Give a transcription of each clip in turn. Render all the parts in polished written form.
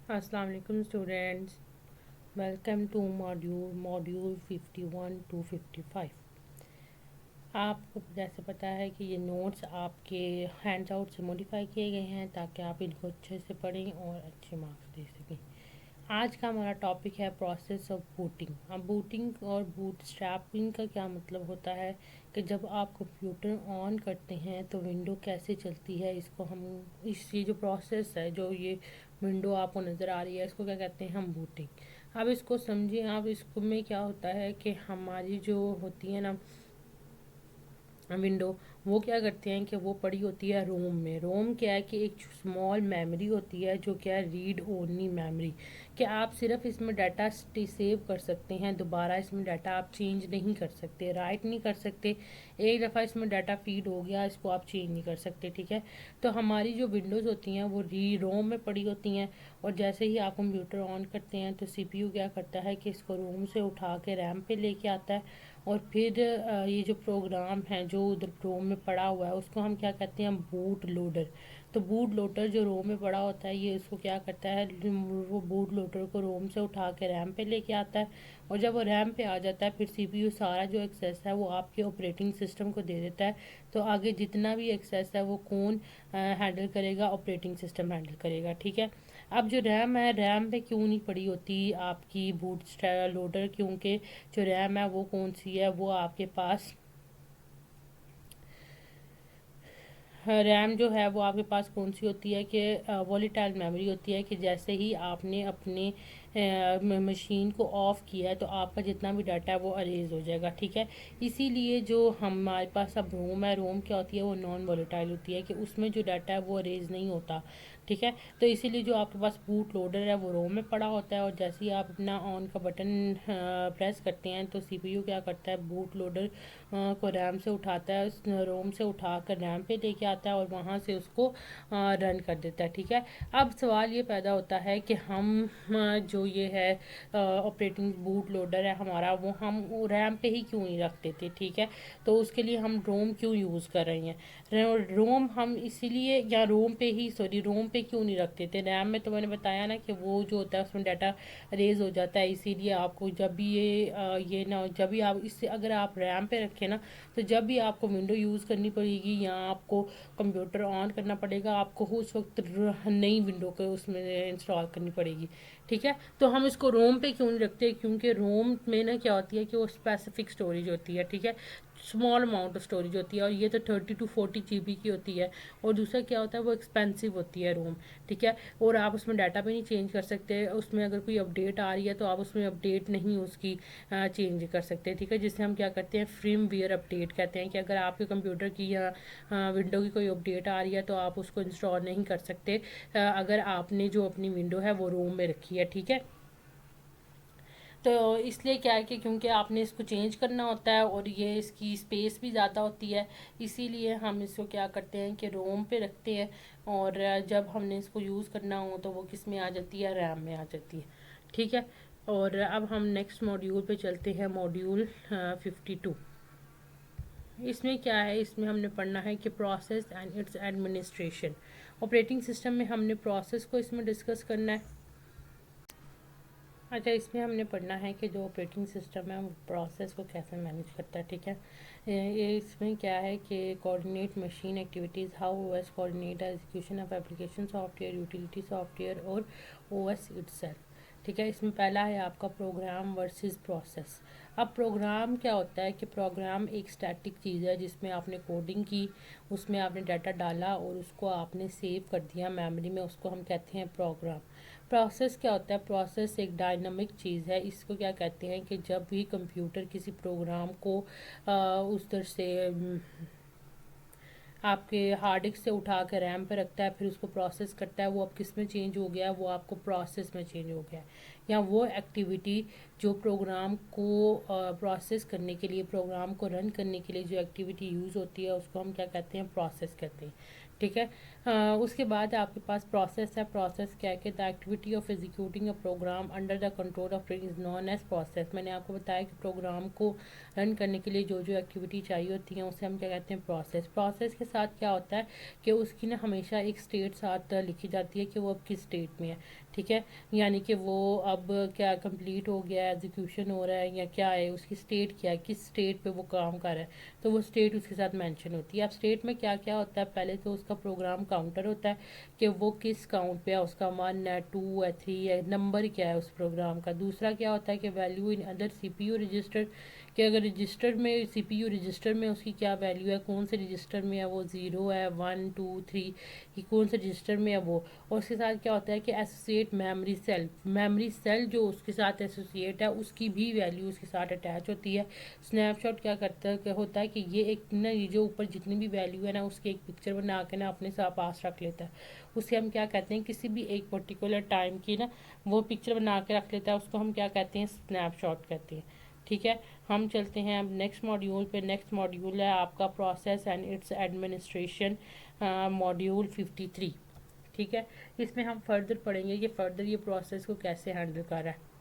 अस्सलाम वालेकुम students, welcome to module 51 to 55। आपको जैसे पता है कि ये नोट्स आपके हैंड्स आउट से मॉडिफाई किए गए हैं ताकि आप इनको अच्छे से पढ़ें और अच्छे मार्क्स दे सकें। आज का हमारा टॉपिक है प्रोसेस ऑफ बूटिंग। अब बूटिंग और बूटस्ट्रैपिंग का क्या मतलब होता है कि जब आप कंप्यूटर ऑन करते हैं तो विंडो कैसे चलती है, इसको हम इस ये जो प्रोसेस है, जो ये विंडो आपको नज़र आ रही है, इसको क्या कहते हैं हम बूटिंग। अब इसको समझिए, अब इसको में क्या होता है कि हमारी जो होती है ना विंडो, वो क्या करते हैं कि वो पड़ी होती है रोम में। रोम क्या है कि एक स्मॉल मेमोरी होती है जो क्या है रीड ओनली मेमोरी, कि आप सिर्फ इसमें डाटा सेव कर सकते हैं, दोबारा इसमें डाटा आप चेंज नहीं कर सकते, राइट नहीं कर सकते। एक दफ़ा इसमें डाटा फीड हो गया, इसको आप चेंज नहीं कर सकते, ठीक है। तो हमारी जो विंडोज़ होती हैं वो री रोम में पड़ी होती हैं, और जैसे ही आप कंप्यूटर ऑन करते हैं तो सीपीयू क्या करता है कि इसको रोम से उठा के रैम पे लेके आता है, और फिर ये जो प्रोग्राम है जो उधर रोम में पड़ा हुआ है उसको हम क्या कहते हैं, बूट लोडर। तो बूट लोडर जो रोम में पड़ा होता है, ये इसको क्या करता है, वो बूट लोडर को रोम से उठा के रैम पे लेके आता है, और जब वो रैम पे आ जाता है फिर सीपीयू सारा जो एक्सेस है वो आपके ऑपरेटिंग सिस्टम को दे देता है। तो आगे जितना भी एक्सेस है वो कौन हैंडल करेगा, ऑपरेटिंग सिस्टम हैंडल करेगा, ठीक है। अब जो रैम है, रैम पे क्यों नहीं पड़ी होती आपकी बूट लोडर, क्योंकि जो रैम है वो कौन सी है, वो आपके पास रैम जो है वो आपके पास कौन सी होती है कि वॉलीटाइल मेमोरी होती है, कि जैसे ही आपने अपने मशीन को ऑफ़ किया है तो आपका जितना भी डाटा है वो अरेज हो जाएगा, ठीक है। इसीलिए जो हमारे पास अब रोम है, रोम क्या होती है, वो नॉन वॉलीटाइल होती है, कि उसमें जो डाटा है वो अरेज नहीं होता, ठीक है। तो इसीलिए जो आपके पास बूट लोडर है वो रोम में पड़ा होता है, और जैसे ही आप अपना ऑन का बटन प्रेस करते हैं तो सीपीयू क्या करता है, बूट लोडर को रैम से उठाता है, रोम से उठा कर रैम पे लेके आता है और वहाँ से उसको रन कर देता है, ठीक है। अब सवाल ये पैदा होता है कि हम जो ये है ऑपरेटिंग बूट लोडर है हमारा, वो हम रैम पे ही क्यों नहीं रखते थे, ठीक है। तो उसके लिए हम रोम क्यों यूज़ कर रहे हैं, रोम हम इसीलिए, या रोम पे ही, सॉरी, रोम पे क्यों नहीं रखते थे। रैम में तो मैंने बताया ना कि वो जो होता है उसमें डाटा रेज हो जाता है, इसीलिए आपको जब भी ये ना, जब भी आप इससे अगर आप रैम पे रखें ना, तो जब भी आपको विंडो यूज़ करनी पड़ेगी या आपको कंप्यूटर ऑन करना पड़ेगा, आपको उस वक्त नई विंडो को उसमें इंस्टॉल करनी पड़ेगी, ठीक है। तो हम इसको रोम पे क्यों नहीं रखते, क्योंकि रोम में ना क्या होती है कि वो स्पेसिफिक स्टोरेज होती है, ठीक है, स्मॉल अमाउंट ऑफ स्टोरेज होती है, और ये तो 30 to 40 GB की होती है। और दूसरा क्या होता है, वो एक्सपेंसिव होती है रोम, ठीक है। और आप उसमें डाटा भी नहीं चेंज कर सकते, उसमें अगर कोई अपडेट आ रही है तो आप उसमें अपडेट नहीं उसकी चेंज कर सकते, ठीक है। जिससे हम क्या करते हैं, फ्रीमवेयर अपडेट कहते हैं, कि अगर आपके कंप्यूटर की या विंडो की कोई अपडेट आ रही है तो आप उसको इंस्टॉल नहीं कर सकते अगर आपने जो अपनी विंडो है वो रोम में रखी है, ठीक है। तो इसलिए क्या है कि क्योंकि आपने इसको चेंज करना होता है और ये इसकी स्पेस भी ज़्यादा होती है, इसीलिए हम इसको क्या करते हैं कि रोम पे रखते हैं, और जब हमने इसको यूज़ करना हो तो वो किस में आ जाती है, रैम में आ जाती है, ठीक है। और अब हम नेक्स्ट मॉड्यूल पे चलते हैं, मॉड्यूल 52। इसमें क्या है, इसमें हमने पढ़ना है कि process and it's administration. Operating system में हमने प्रोसेस को इसमें डिस्कस करना है। अच्छा, इसमें हमने पढ़ना है कि जो ऑपरेटिंग सिस्टम है वो प्रोसेस को कैसे मैनेज करता है, ठीक है। ये इसमें क्या है कि coordinate machine activities, how OS coordinate execution of application software, utility software और ओएस इटसेल्फ, ठीक है। इसमें पहला है आपका प्रोग्राम वर्सेस प्रोसेस। अब प्रोग्राम क्या होता है कि प्रोग्राम एक स्टैटिक चीज़ है जिसमें आपने कोडिंग की, उसमें आपने डाटा डाला और उसको आपने सेव कर दिया मेमोरी में, उसको हम कहते हैं प्रोग्राम। प्रोसेस क्या होता है, प्रोसेस एक डायनामिक चीज़ है, इसको क्या कहते हैं कि जब भी कंप्यूटर किसी प्रोग्राम को उस तरह से आपके हार्ड डिस्क से उठा कर रैम पे रखता है, फिर उसको प्रोसेस करता है, वो अब किस में चेंज हो गया है, वो आपको प्रोसेस में चेंज हो गया है। या वो एक्टिविटी जो प्रोग्राम को प्रोसेस करने के लिए, प्रोग्राम को रन करने के लिए जो एक्टिविटी यूज़ होती है उसको हम क्या कहते हैं, प्रोसेस कहते हैं, ठीक है। उसके बाद आपके पास प्रोसेस है। प्रोसेस क्या है कि the activity of executing a program under the control of is known as process. मैंने आपको बताया कि प्रोग्राम को रन करने के लिए जो जो एक्टिविटी चाहिए होती है उसे हम क्या कहते हैं, प्रोसेस। प्रोसेस के साथ क्या होता है कि उसकी ना हमेशा एक स्टेट साथ लिखी जाती है कि वो अब किस स्टेट में है, ठीक है। यानी कि वो अब क्या कंप्लीट हो गया है, एग्जीक्यूशन हो रहा है या क्या है, उसकी स्टेट क्या है, किस स्टेट पे वो काम कर रहा है, तो वो स्टेट उसके साथ मेंशन होती है। अब स्टेट में क्या क्या होता है, पहले तो उसका प्रोग्राम काउंटर होता है कि वो किस काउंट पे है, उसका 1 है, 2 है, 3 है, नंबर क्या है उस प्रोग्राम का। दूसरा क्या होता है कि value in other CPU register, कि अगर रजिस्टर में सीपीयू रजिस्टर में उसकी क्या वैल्यू है, कौन से रजिस्टर में है वो, 0 है, 1 2 3, कि कौन से रजिस्टर में है वो। और उसके साथ क्या होता है कि associate memory cell, memory cell जो उसके साथ एसोसिएट है उसकी भी वैल्यू उसके साथ अटैच होती है। स्नैपशॉट क्या करता है, क्या होता है कि ये एक ना, ये जो ऊपर जितनी भी वैल्यू है ना उसकी एक पिक्चर बना के ना अपने साथ पास रख लेता है। उसे हम क्या कहते हैं, किसी भी एक पर्टिकुलर टाइम की ना वो पिक्चर बना के रख लेता है, उसको हम क्या कहते हैं, स्नैपशॉट कहते हैं, ठीक है। हम चलते हैं अब नेक्स्ट मॉड्यूल पे। नेक्स्ट मॉड्यूल है आपका process and it's administration, module 53, ठीक है। इसमें हम फर्दर पढ़ेंगे कि फर्दर ये प्रोसेस को कैसे हैंडल कर रहा है।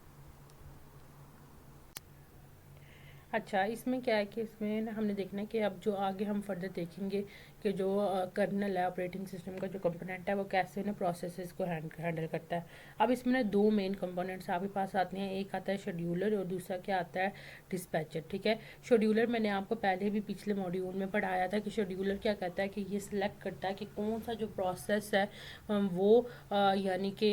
अच्छा, इसमें क्या है कि इसमें ना हमने देखना है कि अब जो आगे हम फर्दर देखेंगे कि जो कर्नल है, ऑपरेटिंग सिस्टम का जो कंपोनेंट है वो कैसे ना प्रोसेसेस को हैंडल करता है। अब इसमें ना दो मेन कंपोनेंट्स आपके पास आते हैं, एक आता है शेड्यूलर और दूसरा क्या आता है, डिस्पैचर, ठीक है। शेड्यूलर मैंने आपको पहले भी पिछले मॉड्यूल में पढ़ाया था कि शेड्यूलर क्या कहता है कि ये सिलेक्ट करता है कि कौन सा जो प्रोसेस है वो यानी कि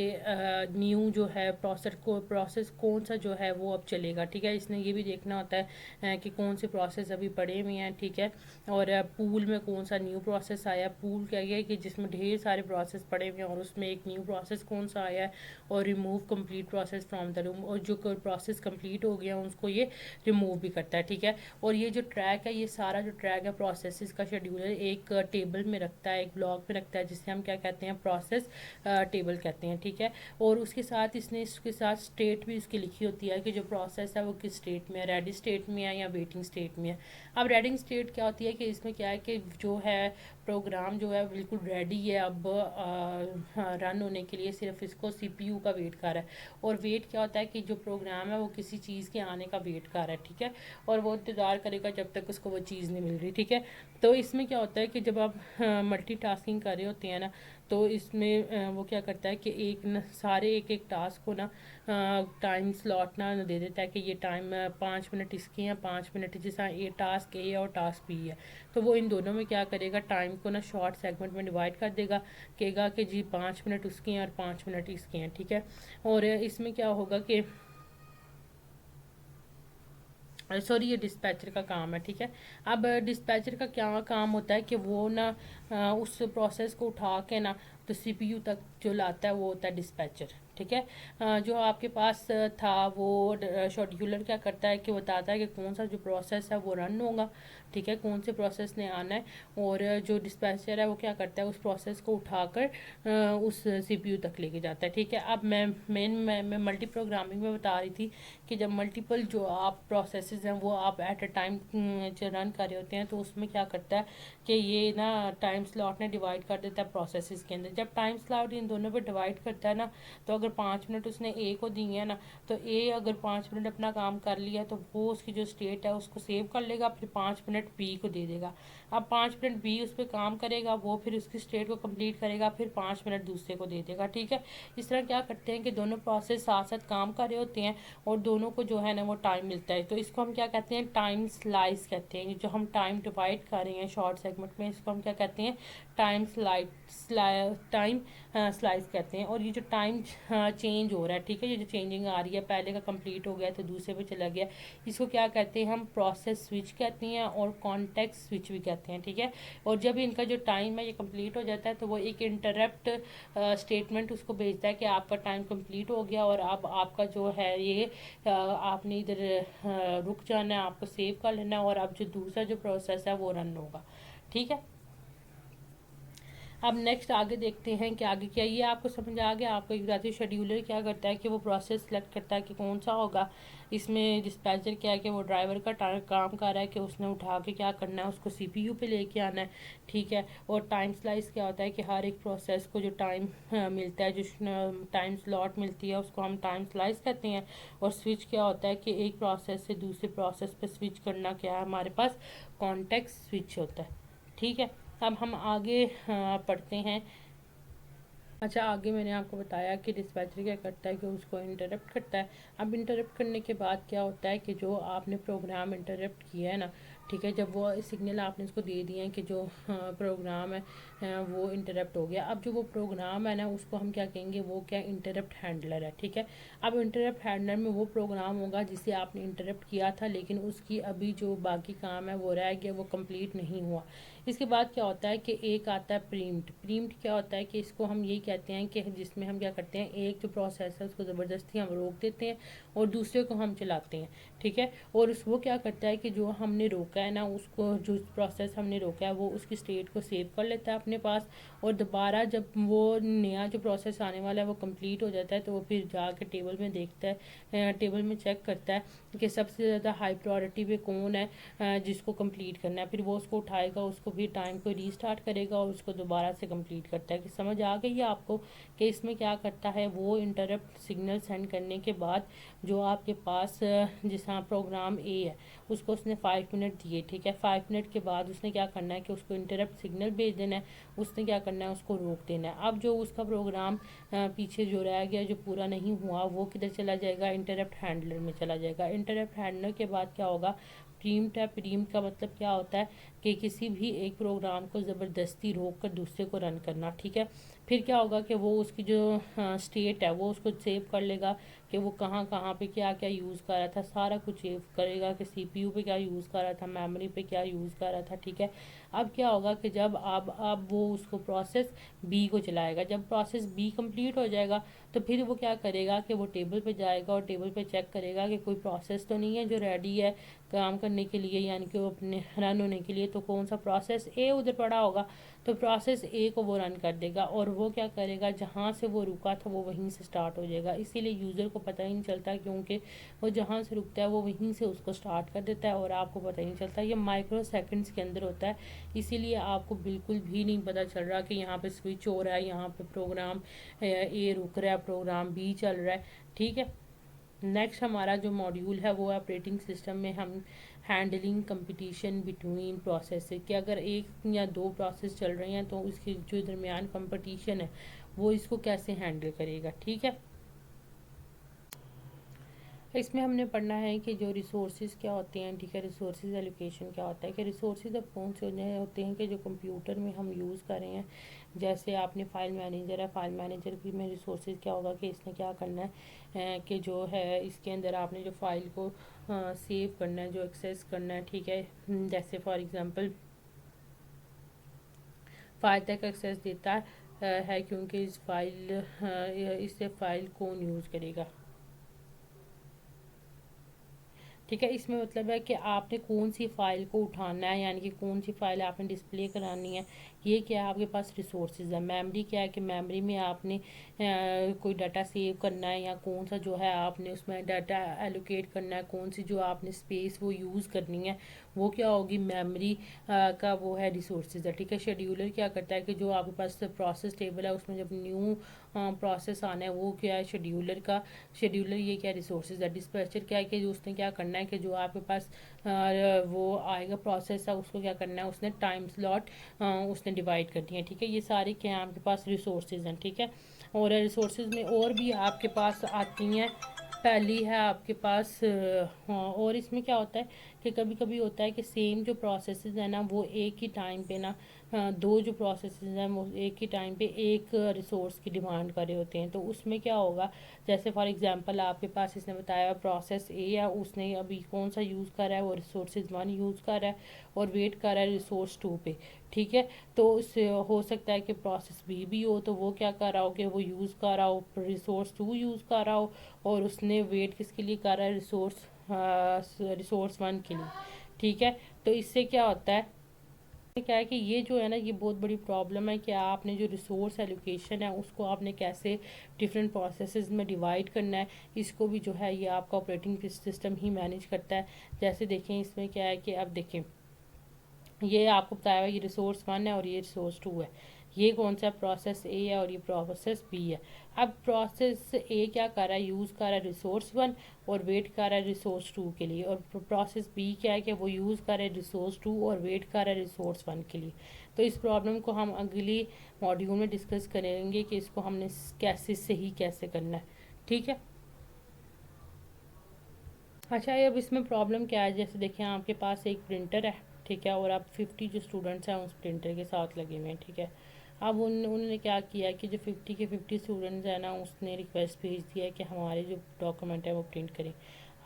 न्यू जो है प्रोसेस कौन सा जो है वो अब चलेगा, ठीक है। इसने ये भी देखना होता है कि कौन से प्रोसेस अभी पड़े हुए हैं, ठीक है। और पूल में कौन सा न्यू प्रोसेस आया, पूल क्या है कि जिसमें ढेर सारे प्रोसेस पड़े हुए हैं और उसमें एक न्यू प्रोसेस कौन सा आया है, और remove complete process from the room, और जो प्रोसेस कंप्लीट हो गया उसको ये रिमूव भी करता है, ठीक है। और ये जो ट्रैक है, ये सारा जो ट्रैक है प्रोसेस का शेड्यूलर एक टेबल में रखता है, एक ब्लॉक में रखता है, जिसे हम क्या कहते हैं, प्रोसेस टेबल कहते हैं, ठीक है। और उसके साथ इसने इसके साथ स्टेट भी इसकी लिखी होती है कि जो प्रोसेस है वो किस स्टेट में है, रेडी स्टेट में है या वेटिंग स्टेट में है। अब रेडिंग स्टेट क्या होती है कि इसमें क्या है कि जो है प्रोग्राम जो है बिल्कुल रेडी है अब रन होने के लिए, सिर्फ इसको सीपीयू का वेट कर रहा है। और वेट क्या होता है कि जो प्रोग्राम है वो किसी चीज़ के आने का वेट कर रहा है, ठीक है। और वो इंतज़ार करेगा जब तक उसको वो चीज़ नहीं मिल रही, ठीक है। तो इसमें क्या होता है कि जब आप मल्टीटास्किंग कर रहे होते हैं ना, तो इसमें वो क्या करता है कि एक न सारे एक एक टास्क को ना टाइम स्लॉट ना दे देता है कि ये टाइम 5 मिनट इसके हैं, 5 मिनट जैसा ये टास्क ए है और टास्क बी है, तो वो इन दोनों में क्या करेगा, टाइम को ना शॉर्ट सेगमेंट में डिवाइड कर देगा, कहेगा कि जी 5 मिनट उसके हैं और 5 मिनट इसके हैं, ठीक है। और इसमें क्या होगा कि सॉरी, ये डिस्पैचर का काम है, ठीक है। अब डिस्पैचर का क्या काम होता है कि वो ना उस प्रोसेस को उठा के ना तो सीपीयू तक जो लाता है वो होता है डिस्पैचर, ठीक है। जो आपके पास था वो शेड्यूलर क्या करता है कि बताता है कि कौन सा जो प्रोसेस है वो रन होगा, ठीक है, कौन से प्रोसेस ने आना है। और जो डिस्पैचर है वो क्या करता है, उस प्रोसेस को उठाकर उस सीपीयू तक लेके जाता है, ठीक है। अब मैं मल्टी प्रोग्रामिंग में बता रही थी कि जब मल्टीपल जो आप प्रोसेसेस हैं वो आप एट अ टाइम रन कर रहे होते हैं, तो उसमें क्या करता है कि ये ना टाइम स्लॉट ने डिवाइड कर देता है प्रोसेसेस के अंदर। जब टाइम स्लॉट इन दोनों पे डिवाइड करता है ना, तो अगर 5 मिनट उसने ए को दिए हैं ना, तो ए अगर 5 मिनट अपना काम कर लिया तो वो उसकी जो स्टेट है उसको सेव कर लेगा, फिर 5 मिनट बी को दे देगा। अब 5 मिनट बी उस पर काम करेगा, वो फिर उसकी स्टेट को कंप्लीट करेगा, फिर 5 मिनट दूसरे को दे देगा, ठीक है। इस तरह क्या करते हैं कि दोनों प्रोसेस साथ साथ काम कर रहे होते हैं और दोनों को जो है ना वो टाइम मिलता है, तो इसको हम क्या कहते हैं, टाइम स्लाइस कहते हैं। जो हम टाइम डिवाइड कर रहे हैं शॉर्ट सेगमेंट में, इसको हम क्या कहते हैं, टाइम टाइम स्लाइस कहते हैं। और ये जो टाइम चेंज हो रहा है, ठीक है, ये जो चेंजिंग आ रही है, पहले का कंप्लीट हो गया तो दूसरे पे चला गया, इसको क्या कहते हैं, हम प्रोसेस स्विच कहते हैं और कॉन्टेक्स्ट स्विच भी कहते हैं, ठीक है। और जब इनका जो टाइम है ये कंप्लीट हो जाता है तो वो एक इंटरप्ट स्टेटमेंट उसको भेजता है कि आपका टाइम कंप्लीट हो गया और अब आपका जो है ये आपने इधर रुक जाना है, आपको सेव कर लेना है और अब जो दूसरा जो प्रोसेस है वो रन होगा, ठीक है। अब नेक्स्ट आगे देखते हैं कि आगे क्या, ये आपको समझ आ गया। आपको एक बताती हूँ शेड्यूलर क्या करता है कि वो प्रोसेस सेलेक्ट करता है कि कौन सा होगा। इसमें डिस्पैचर क्या है कि वो ड्राइवर का काम कर रहा है कि उसने उठा के क्या करना है, उसको सीपीयू पे लेके आना है, ठीक है। और टाइम स्लाइस क्या होता है कि हर एक प्रोसेस को जो टाइम मिलता है, जो टाइम स्लॉट मिलती है, उसको हम टाइम स्लाइस कहते हैं। और स्विच क्या होता है कि एक प्रोसेस से दूसरे प्रोसेस पे स्विच करना क्या है हमारे पास, कॉन्टेक्स्ट स्विच होता है, ठीक है। अब हम आगे पढ़ते हैं। अच्छा, आगे मैंने आपको बताया कि डिस्पैचर क्या करता है कि उसको इंटरप्ट करता है। अब इंटरप्ट करने के बाद क्या होता है कि जो आपने प्रोग्राम इंटरप्ट किया है ना, ठीक है, जब वो सिग्नल आपने उसको दे दिए हैं कि जो प्रोग्राम है वो इंटरप्ट हो गया। अब जो वो प्रोग्राम है ना, उसको हम क्या कहेंगे, वो क्या इंटरप्ट हैंडलर है, ठीक है। अब इंटरप्ट हैंडलर में वो प्रोग्राम होगा जिसे आपने इंटरप्ट किया था, लेकिन उसकी अभी जो बाकी काम है वो रह गया, वो कंप्लीट नहीं हुआ। इसके बाद क्या होता है कि एक आता है प्रीम्प्ट। प्रीम्प्ट क्या होता है कि इसको हम यही कहते हैं कि जिसमें हम क्या करते हैं, एक जो प्रोसेस है उसको ज़बरदस्ती हम रोक देते हैं और दूसरे को हम चलाते हैं, ठीक है। और उस वो क्या करता है कि जो हमने रोका है ना, उसको जो प्रोसेस हमने रोका है वो उसकी स्टेट को सेव कर लेता है अपने पास। और दोबारा जब वो नया जो प्रोसेस आने वाला है वो कंप्लीट हो जाता है, तो वो फिर जाके टेबल में देखता है, टेबल में चेक करता है कि सबसे ज़्यादा हाई प्रायोरिटी पे कौन है जिसको कंप्लीट करना है। फिर वो उसको उठाएगा, उसको भी टाइम को रीस्टार्ट करेगा और उसको दोबारा से कंप्लीट करता है। कि समझ आ गई है आपको कि इसमें क्या करता है, वो इंटरप्ट सिग्नल सेंड करने के बाद जो आपके पास जिस हाँ प्रोग्राम ए है उसको उसने 5 मिनट दिए, ठीक है। 5 मिनट के बाद उसने क्या करना है कि उसको इंटरप्ट सिग्नल भेज देना है, उसने क्या करना है, उसको रोक देना है। अब जो उसका प्रोग्राम पीछे जो रह गया, जो पूरा नहीं हुआ, वो किधर चला जाएगा, इंटरप्ट हैंडलर में चला जाएगा। इंटरप्ट हैंडलर के बाद क्या होगा, प्रीम्प्ट है। प्रीम्प्ट का मतलब क्या होता है कि किसी भी एक प्रोग्राम को ज़बरदस्ती रोक कर दूसरे को रन करना, ठीक है। फिर क्या होगा कि वो उसकी जो स्टेट है वो उसको सेव कर लेगा कि वो कहाँ कहाँ पे क्या क्या यूज़ कर रहा था, सारा कुछ सेव करेगा कि सीपीयू पे क्या यूज़ कर रहा था, मेमोरी पे क्या यूज़ कर रहा था, ठीक है। अब क्या होगा कि जब अब वो उसको प्रोसेस बी को चलाएगा, जब प्रोसेस बी कंप्लीट हो जाएगा तो फिर वो क्या करेगा कि वो टेबल पे जाएगा और टेबल पे चेक करेगा कि कोई प्रोसेस तो नहीं है जो रेडी है काम करने के लिए, यानी कि वो अपने रन होने के लिए। तो कौन सा प्रोसेस ए उधर पड़ा होगा, तो प्रोसेस ए को वो रन कर देगा और वो क्या करेगा, जहाँ से वो रुका था वो वहीं से स्टार्ट हो जाएगा। इसीलिए यूज़र को पता ही नहीं चलता, क्योंकि वो जहाँ से रुकता है वो वहीं से उसको स्टार्ट कर देता है और आपको पता ही नहीं चलता। ये माइक्रो सेकंड्स के अंदर होता है, इसीलिए आपको बिल्कुल भी नहीं पता चल रहा कि यहाँ पे स्विच हो रहा है, यहाँ पे प्रोग्राम ए रुक रहा है, प्रोग्राम बी चल रहा है, ठीक है। नेक्स्ट हमारा जो मॉड्यूल है वो ऑपरेटिंग सिस्टम में हम हैंडलिंग कंपटीशन बिटवीन प्रोसेस कि अगर एक या दो प्रोसेस चल रहे हैं तो उसके जो दरमियान कंपटीशन है वो इसको कैसे हैंडल करेगा, ठीक है। इसमें हमने पढ़ना है कि जो रिसोर्सेज क्या होते हैं, ठीक है। रिसोर्सेज एलोकेशन क्या होता है कि रिसोर्सेज अब कौन से होते हैं कि जो कंप्यूटर में हम यूज़ कर रहे हैं। जैसे आपने फाइल मैनेजर है, फाइल मैनेजर की में रिसोर्सेज क्या होगा कि इसने क्या करना है कि जो है इसके अंदर आपने जो फाइल को सेव करना है, जो एक्सेस करना है, ठीक है। जैसे फॉर एग्ज़ाम्पल फाइल तक एक्सेस देता है क्योंकि इस फाइल इससे फाइल कौन यूज़ करेगा, ठीक है। इसमें मतलब है कि आपने कौन सी फ़ाइल को उठाना है, यानी कि कौन सी फ़ाइल आपने डिस्प्ले करानी है। ये क्या है, आपके पास रिसोर्सेज है। मेमोरी क्या है कि मेमोरी में आपने कोई डाटा सेव करना है, या कौन सा जो है आपने उसमें डाटा एलोकेट करना है, कौन सी जो आपने स्पेस वो यूज़ करनी है, वो क्या होगी, मेमोरी का वो है रिसोर्सेज है, ठीक है। शेड्यूलर क्या करता है कि जो आपके पास प्रोसेस टेबल है उसमें जब न्यू प्रोसेस आना है वो क्या है, शेड्यूलर ये क्या रिसोर्सेज है। डिस्पैचर क्या है कि जो उसने क्या करना है कि जो आपके पास वो आएगा प्रोसेस है उसको क्या करना है, उसने टाइम स्लॉट उसने डिवाइड कर दिया है, ठीक है। ये सारे क्या हैं आपके पास रिसोर्सेज हैं, ठीक है। और रिसोर्सेज में और भी आपके पास आती हैं। पहली है आपके पास हाँ, और इसमें क्या होता है कि कभी कभी होता है कि सेम जो प्रोसेसेस है ना वो एक ही टाइम पे ना दो जो प्रोसेसेस हैं वो एक ही टाइम पे एक रिसोर्स की डिमांड कर रहे होते हैं। तो उसमें क्या होगा, जैसे फॉर एग्जांपल आपके पास इसने बताया प्रोसेस ए है, उसने अभी कौन सा यूज़ कर रहा है, वो रिसोर्सेज 1 यूज़ कर रहा है और वेट कर रहा है रिसोर्स 2 पे, ठीक है। तो उससे हो सकता है कि प्रोसेस बी भी हो, तो वो क्या कर रहा हो कि वो यूज़ कर रहा हो रिसोर्स 2 यूज़ कर रहा हो, और उसने वेट किसके लिए कर रहा है, रिसोर्स 1 के लिए, ठीक है। तो इससे क्या होता है क्या है कि ये जो है ना, ये बहुत बड़ी प्रॉब्लम है कि आपने जो रिसोर्स एलोकेशन है उसको आपने कैसे डिफरेंट प्रोसेसेस में डिवाइड करना है। इसको भी जो है ये आपका ऑपरेटिंग सिस्टम ही मैनेज करता है। जैसे देखें इसमें क्या है कि अब देखें, ये आपको बताया हुआ ये रिसोर्स 1 है और ये रिसोर्स 2 है। ये कौन सा प्रोसेस ए है और ये प्रोसेस बी है। अब प्रोसेस ए क्या कर रहा है, यूज़ कर रहा है रिसोर्स 1 और वेट कर रहा है रिसोर्स 2 के लिए, और प्रोसेस बी क्या है कि वो यूज़ कर रहा है रिसोर्स 2 और वेट कर रहा है रिसोर्स 1 के लिए। तो इस प्रॉब्लम को हम अगली मॉड्यूल में डिस्कस करेंगे कि इसको हमने कैसे सही कैसे करना है। ठीक है। अच्छा, ये अब इसमें प्रॉब्लम क्या है, जैसे देखें आपके पास एक प्रिंटर है, ठीक है, और आप 50 जो स्टूडेंट्स हैं उस प्रिंटर के साथ लगे हुए हैं, ठीक है। अब उन्होंने क्या किया कि जो 50 के 50 स्टूडेंट्स हैं ना, उसने रिक्वेस्ट भेज दिया है कि हमारे जो डॉक्यूमेंट है वो प्रिंट करें।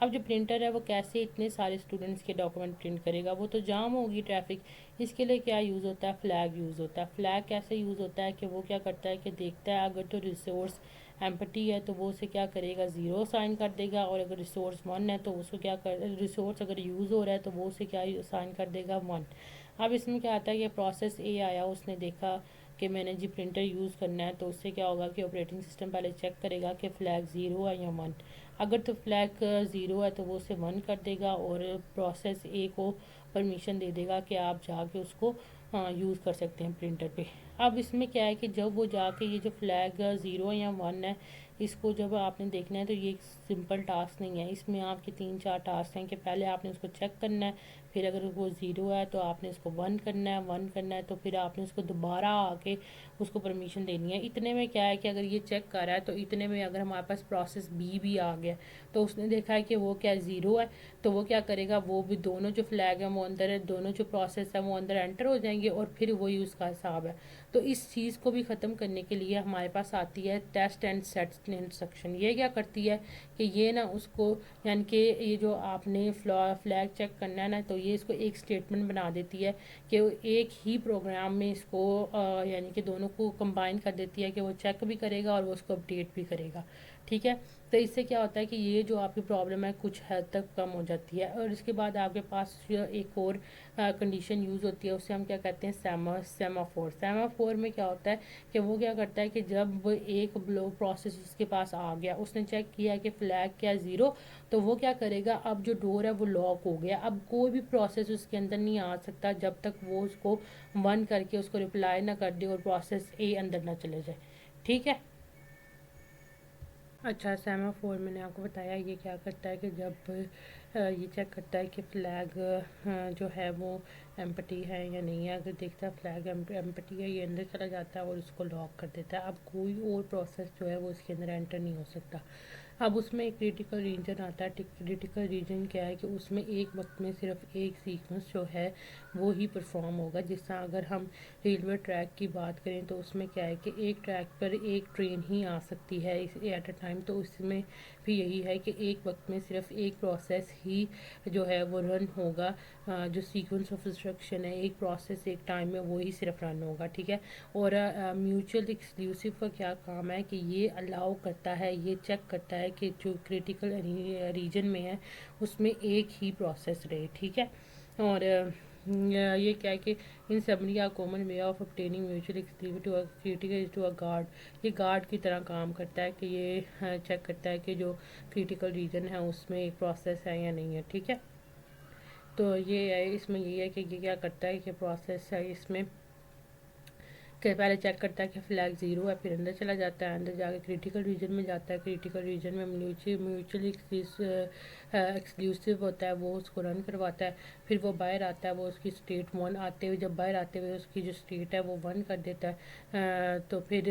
अब जो प्रिंटर है वो कैसे इतने सारे स्टूडेंट्स के डॉक्यूमेंट प्रिंट करेगा, वो तो जाम होगी ट्रैफिक। इसके लिए क्या यूज़ होता है, फ्लैग यूज़ होता है। फ्लैग कैसे यूज़ होता है कि वो क्या करता है कि देखता है अगर तो रिसोर्स एम्पटी है तो वो उसे क्या करेगा, ज़ीरो साइन कर देगा, और अगर रिसोर्स 1 है तो उसको क्या कर, रिसोर्स अगर यूज़ हो रहा है तो वो उसे क्या साइन कर देगा, 1। अब इसमें क्या आता है कि प्रोसेस ए आया, उसने देखा कि मैंने जी प्रिंटर यूज़ करना है, तो उससे क्या होगा कि ऑपरेटिंग सिस्टम पहले चेक करेगा कि फ़्लैग ज़ीरो है या 1। अगर तो फ्लैग ज़ीरो है तो वो उसे 1 कर देगा और प्रोसेस ए को परमिशन दे देगा कि आप जाके उसको यूज़ कर सकते हैं प्रिंटर पे। अब इसमें क्या है कि जब वो जाके ये जो फ्लैग ज़ीरो या 1 है, इसको जब आपने देखना है तो ये एक सिंपल टास्क नहीं है। इसमें आपके 3-4 टास्क हैं कि पहले आपने उसको चेक करना है, फिर अगर वो ज़ीरो है तो आपने इसको 1 करना है, 1 करना है तो फिर आपने उसको दोबारा आके उसको परमिशन देनी है। इतने में क्या है कि अगर ये चेक कर रहा है तो इतने में अगर हमारे पास प्रोसेस बी भी आ गया, तो उसने देखा है कि वो क्या ज़ीरो है, तो वो क्या करेगा, वो भी दोनों जो फ्लैग है वो अंदर है, दोनों जो प्रोसेस है वो अंदर एंटर हो जाएंगे और फिर वो यूज़ का हिसाब है। तो इस चीज़ को भी ख़त्म करने के लिए हमारे पास आती है टेस्ट एंड सेट इंस्ट्रक्शन। ये क्या करती है कि ये ना उसको, यानी कि ये जो आपने फ्लैग चेक करना है ना, तो ये इसको एक स्टेटमेंट बना देती है कि वो एक ही प्रोग्राम में इसको यानी कि दोनों को कंबाइन कर देती है कि वो चेक भी करेगा और वो उसको अपडेट भी करेगा। ठीक है। तो इससे क्या होता है कि ये जो आपकी प्रॉब्लम है कुछ हद तक कम हो जाती है। और इसके बाद आपके पास एक और कंडीशन यूज़ होती है, उससे हम क्या कहते हैं, सेमाफोर। सेमाफोर में क्या होता है कि वो क्या करता है कि जब एक ब्लो प्रोसेस उसके पास आ गया, उसने चेक किया कि फ्लैग क्या ज़ीरो, तो वो क्या करेगा, अब जो डोर है वो लॉक हो गया, अब कोई भी प्रोसेस उसके अंदर नहीं आ सकता जब तक वो उसको 1 करके उसको रिप्लाई ना कर दे और प्रोसेस ए अंदर ना चले जाए। ठीक है। अच्छा, सेमाफोर मैंने आपको बताया ये क्या करता है कि जब ये चेक करता है कि फ्लैग जो है वो एम्पटी है या नहीं है। अगर देखता है फ्लैग एम्पटी है, ये अंदर चला जाता है और उसको लॉक कर देता है। अब कोई और प्रोसेस जो है वो इसके अंदर एंटर नहीं हो सकता। अब उसमें एक क्रिटिकल रीजन आता है। क्रिटिकल रीजन क्या है कि उसमें एक वक्त में सिर्फ एक सीक्वेंस जो है वो ही परफॉर्म होगा। जिस तरह अगर हम रेलवे ट्रैक की बात करें तो उसमें क्या है कि एक ट्रैक पर एक ट्रेन ही आ सकती है एट अ टाइम। तो उसमें भी यही है कि एक वक्त में सिर्फ एक प्रोसेस ही जो है वो रन होगा। जो सीक्वेंस ऑफ इंस्ट्रक्शन है, एक प्रोसेस एक टाइम में वो ही सिर्फ रन होगा। ठीक है। और म्यूचुअल एक्सक्लूसिव का क्या काम है कि ये अलाउ करता है, ये चेक करता है कि जो क्रिटिकल रीजन में है उसमें एक ही प्रोसेस रहे। ठीक है। और ये क्या है कि इन सबनी a common way of obtaining mutual exclusive to a critical to a guard. ये गार्ड की तरह काम करता है कि ये चेक करता है कि जो क्रिटिकल रीजन है उसमें एक प्रोसेस है या नहीं है। ठीक है। तो ये है, इसमें ये है कि ये क्या करता है कि प्रोसेस है इसमें कि पहले चेक करता है कि फ्लैग ज़ीरो है, फिर अंदर चला जाता है, अंदर जाके क्रिटिकल रीजन में जाता है। क्रिटिकल रीजन में म्यूचुअली एक्सक्लूसिव होता है, वो उसको रन करवाता है। फिर वो बाहर आता है, वो उसकी स्टेट 1 आते हुए, जब बाहर आते हुए उसकी जो स्टेट है वो 1 कर देता है। तो फिर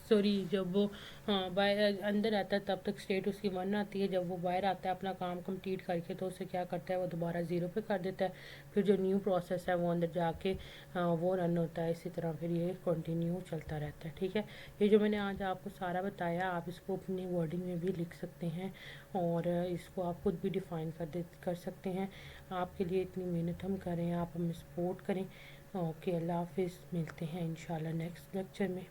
सॉरी, जब वो बाहर अंदर आता है तब तक स्टेट उसकी 1 आती है। जब वो बाहर आता है अपना काम कंप्लीट करके तो उसे क्या करता है, वो दोबारा ज़ीरो पे कर देता है। फिर जो न्यू प्रोसेस है वो अंदर जाके वो रन होता है। इसी तरह फिर ये कंटिन्यू चलता रहता है। ठीक है। ये जो मैंने आज आपको सारा बताया, आप इसको अपनी वर्डिंग में भी लिख सकते हैं और इसको आप खुद भी डिफ़ाइन कर सकते हैं। आपके लिए इतनी मेहनत हम करें, आप हमें सपोर्ट करें। ओके, अल्लाह हाफिज़। मिलते हैं इंशाल्लाह नेक्स्ट लेक्चर में।